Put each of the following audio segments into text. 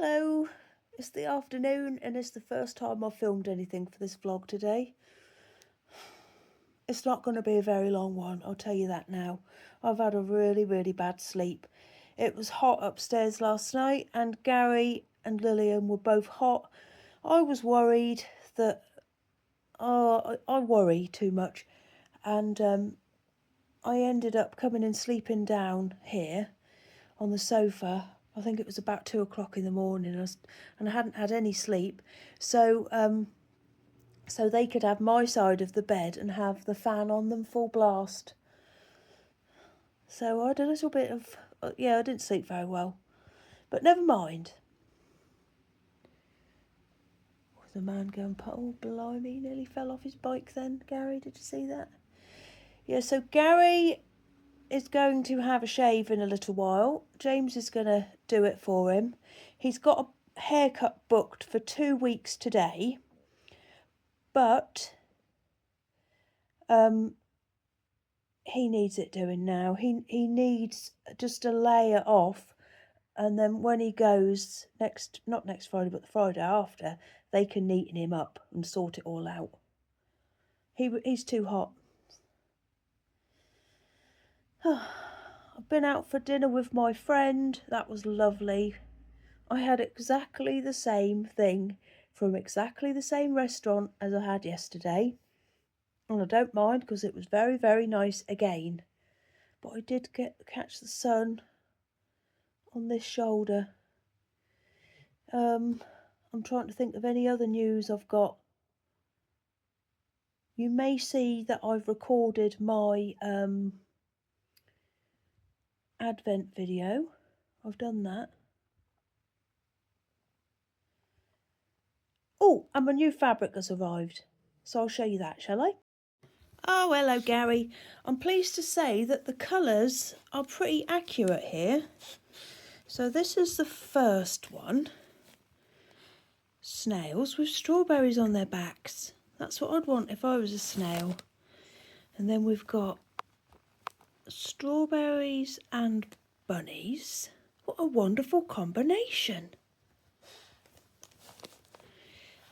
Hello, it's the afternoon and it's the first time I've filmed anything for this vlog today. It's not going to be a very long one, I'll tell you that now. I've had a really bad sleep. It was hot upstairs last night and Gary and Lillian were both hot. I was worried that, I worry too much, and I ended up coming and sleeping down here on the sofa. I think it was about 2 o'clock in the morning, and I hadn't had any sleep, so they could have my side of the bed and have the fan on them full blast. So I had a little bit of, I didn't sleep very well, but never mind. The man going, oh blimey, nearly fell off his bike then, Gary, did you see that? Yeah, so Gary is going to have a shave in a little while. James is going to do it for him. He's got a haircut booked for 2 weeks today, but he needs it doing now. He needs just a layer off, and then when he goes not next Friday, but the Friday after, they can neaten him up and sort it all out. He's too hot. I've been out for dinner with my friend. That was lovely. I had exactly the same thing from exactly the same restaurant as I had yesterday. And I don't mind because it was very nice again. But I did catch the sun on this shoulder. I'm trying to think of any other news I've got. You may see that I've recorded my Advent video. I've done that. Oh, and my new fabric has arrived. So I'll show you that, shall I? Oh, hello, Gary. I'm pleased to say that the colours are pretty accurate here. So this is the first one. Snails with strawberries on their backs. That's what I'd want if I was a snail. And then we've got strawberries and bunnies. What a wonderful combination.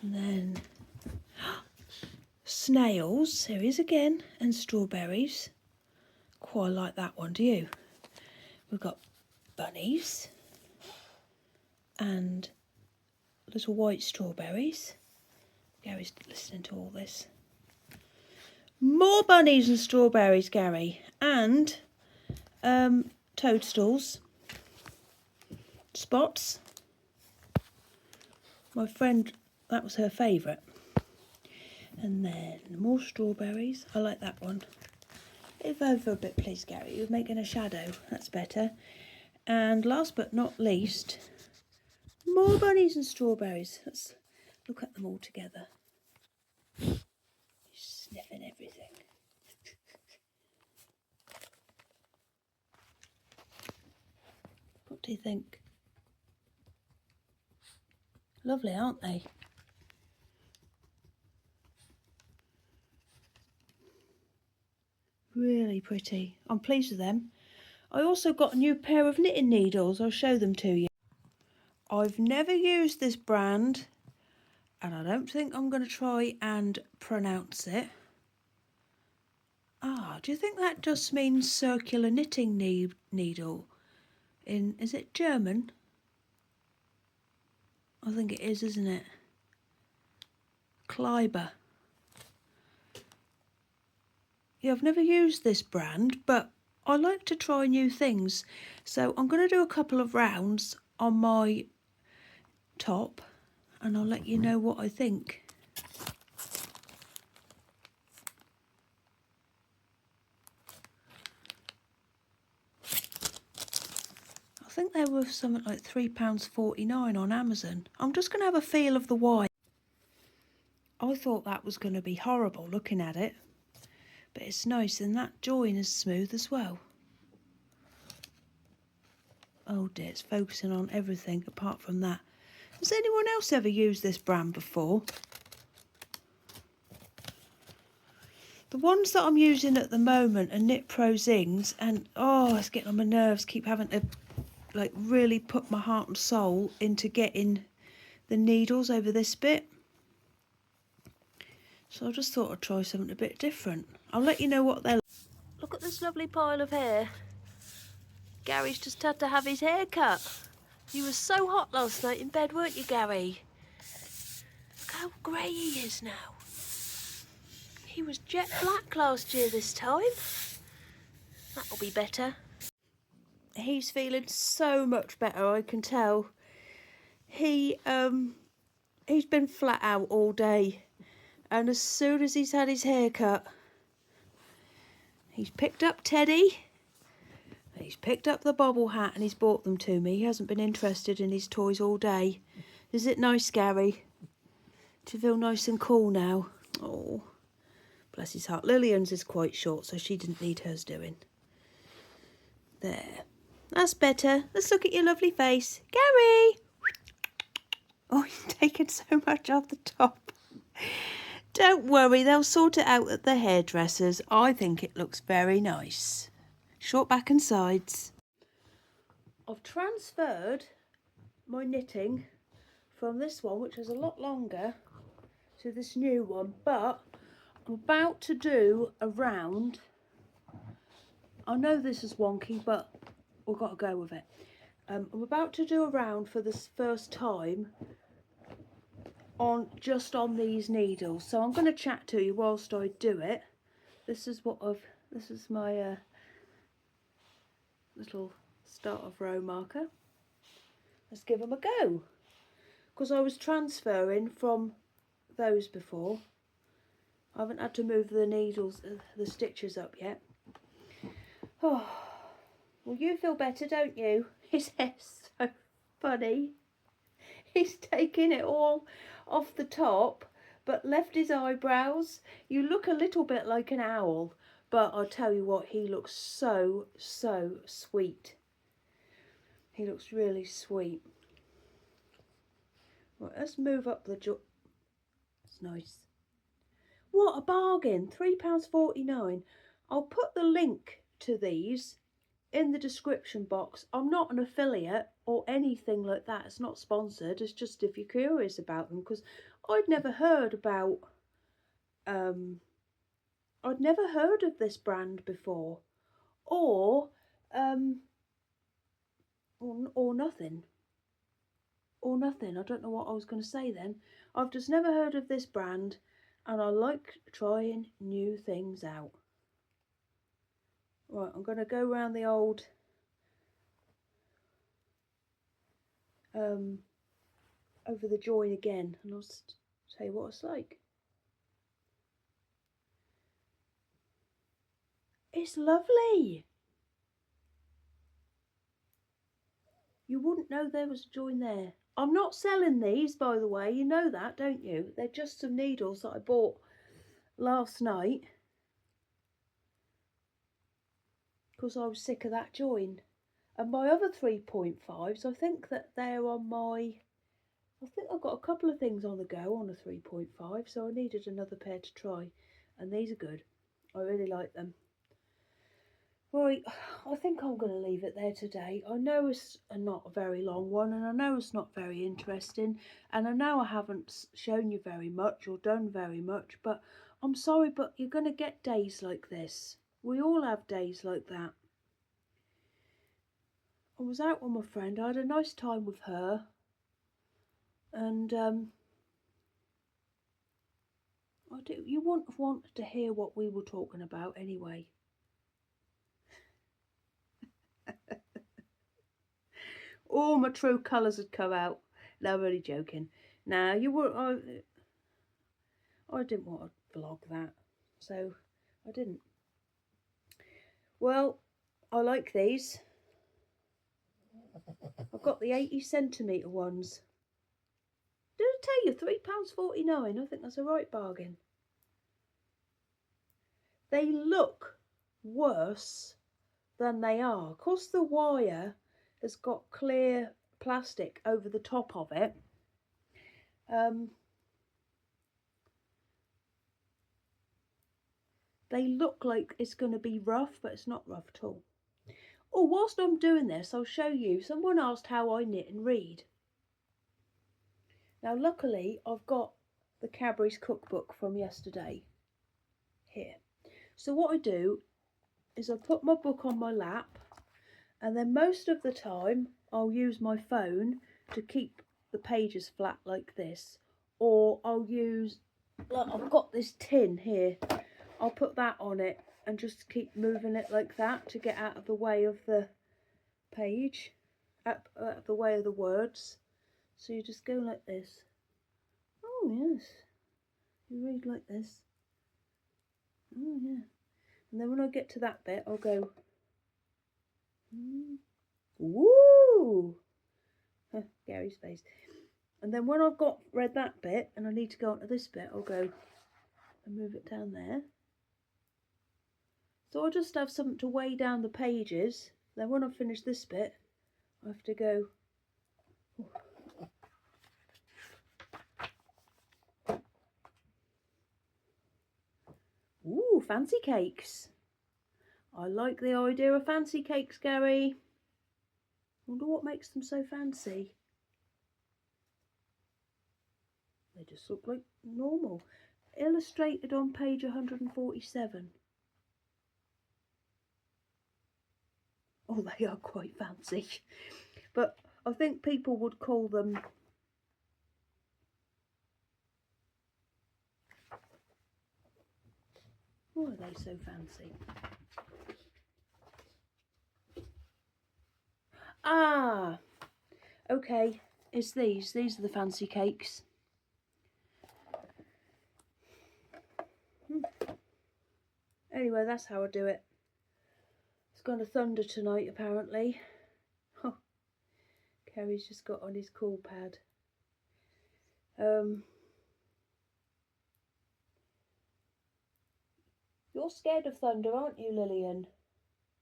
And then snails, here he is again, and strawberries. Quite like that one, do you? We've got bunnies and little white strawberries. Gary's listening to all this. More bunnies and strawberries, Gary, and toadstools, spots. My friend, that was her favourite. And then more strawberries. I like that one. Move over a bit, please, Gary. You're making a shadow. That's better. And last but not least, more bunnies and strawberries. Let's look at them all together. He's sniffing everything. What do you think? Lovely, aren't they? Really pretty. I'm pleased with them. I also got a new pair of knitting needles. I'll show them to you. I've never used this brand, and I don't think I'm going to try and pronounce it. Do you think that just means circular knitting needle? Is it German? I think it is, isn't it? Kleiber. Yeah, I've never used this brand, but I like to try new things. So I'm going to do a couple of rounds on my top and I'll let you know what I think. I think they were something like £3.49 on Amazon. I'm just going to have a feel of the white. I thought that was going to be horrible looking at it, but it's nice, and that join is smooth as well. Oh dear, it's focusing on everything apart from that. Has anyone else ever used this brand before? The ones that I'm using at the moment are Knit Pro Zings, and oh, it's getting on my nerves, keep having to like really put my heart and soul into getting the needles over this bit. So I just thought I'd try something a bit different. I'll let you know what they're like. Look at this lovely pile of hair. Gary's just had to have his hair cut. You were so hot last night in bed, weren't you, Gary? Look how grey he is now. He was jet black last year this time. That'll be better. He's feeling so much better, I can tell. He's been flat out all day, and as soon as he's had his hair cut, he's picked up Teddy, he's picked up the bobble hat, and he's brought them to me. He hasn't been interested in his toys all day. Is it nice, Gary? Do you feel nice and cool now? Oh, bless his heart. Lillian's is quite short, so she didn't need hers doing. There. That's better. Let's look at your lovely face. Gary! Oh, he's taken so much off the top. Don't worry, they'll sort it out at the hairdressers. I think it looks very nice. Short back and sides. I've transferred my knitting from this one, which is a lot longer, to this new one, but I'm about to do a round. I know this is wonky, but we've got to go with it. I'm about to do a round for this first time on these needles, so I'm going to chat to you whilst I do it. This is my little start of row marker. Let's give them a go, because I was transferring from those before. I haven't had to move the needles, the stitches up yet. Oh, well, you feel better, don't you? His hair's so funny. He's taken it all off the top, but left his eyebrows. You look a little bit like an owl, but I'll tell you what, he looks so sweet. He looks really sweet. Right, let's move up the jaw. It's nice. What a bargain, £3.49. I'll put the link to these in the description box. I'm not an affiliate or anything like that. It's not sponsored. It's just if you're curious about them, because I'd never heard about I'd never heard of this brand before, or nothing. Or nothing. I don't know what I was going to say then. I've just never heard of this brand, and I like trying new things out. Right, I'm going to go around the old over the join again, and I'll tell you what it's like. It's lovely. You wouldn't know there was a join there. I'm not selling these, by the way. You know that, don't you? They're just some needles that I bought last night because I was sick of that join. And my other 3.5s, I think that they're on my... I think I've got a couple of things on the go on a 3.5, so I needed another pair to try. And these are good. I really like them. Right, I think I'm going to leave it there today. I know it's not a very long one, and I know it's not very interesting, and I know I haven't shown you very much or done very much, but I'm sorry, but you're going to get days like this. We all have days like that. I was out with my friend. I had a nice time with her, and you wouldn't have wanted to hear what we were talking about anyway. All my true colours had come out. No, I'm only joking. Now, you were... I didn't want to vlog that, so I didn't. Well, I like these. I've got the 80cm ones. Did I tell you, £3.49? I think that's a right bargain. They look worse than they are. Of course, the wire has got clear plastic over the top of it. They look like it's going to be rough, but it's not rough at all. Oh, whilst I'm doing this, I'll show you. Someone asked how I knit and read. Now, luckily, I've got the Cadbury's cookbook from yesterday here. So what I do is I put my book on my lap, and then most of the time I'll use my phone to keep the pages flat like this, or I'll use, like, I've got this tin here, I'll put that on it and just keep moving it like that to get out of the way of the page, out of the way of the words. So you just go like this. Oh yes, you read like this. Oh yeah. And then when I get to that bit, I'll go, woo! Gary's face. And then when I've got read that bit and I need to go on to this bit, I'll go and move it down there. So I'll just have something to weigh down the pages. Then when I've finished this bit, I have to go. Ooh, fancy cakes. I like the idea of fancy cakes, Gary. Wonder what makes them so fancy. They just look like normal. Illustrated on page 147. Oh, they are quite fancy. But I think people would call them why are they so fancy? Ah, okay, it's these. These are the fancy cakes. Anyway, that's how I do it. It's going to thunder tonight, apparently. Oh, Kerry's just got on his cool pad. You're scared of thunder, aren't you, Lillian?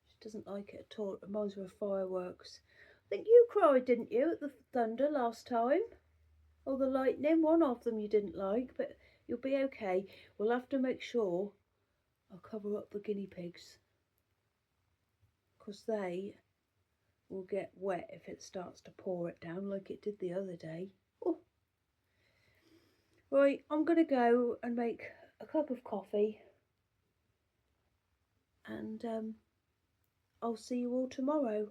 She doesn't like it at all. It reminds her of fireworks. I think you cried, didn't you, at the thunder last time? Or the lightning? One of them you didn't like, but you'll be okay. We'll have to make sure I'll cover up the guinea pigs, because they will get wet if it starts to pour it down like it did the other day. Oh. Right, I'm going to go and make a cup of coffee, and I'll see you all tomorrow.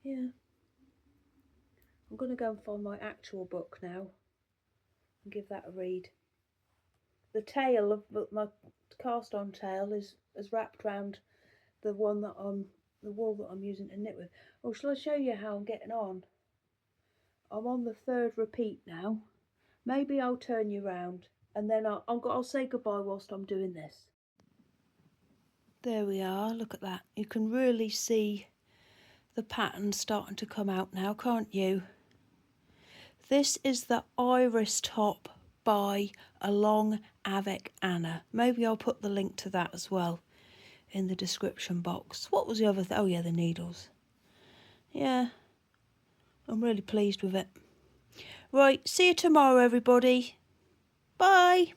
Yeah. I'm going to go and find my actual book now and give that a read. The tail of my cast on tail is wrapped round the one that the wool that I'm using to knit with. Oh, shall I show you how I'm getting on? I'm on the third repeat now. Maybe I'll turn you round and then I'll say goodbye whilst I'm doing this. There we are, look at that. You can really see the pattern starting to come out now, can't you? This is the Iris top by Along Avec Anna. Maybe I'll put the link to that as well in the description box. What was the other thing? Oh yeah, the needles. Yeah, I'm really pleased with it. Right, see you tomorrow, everybody. Bye.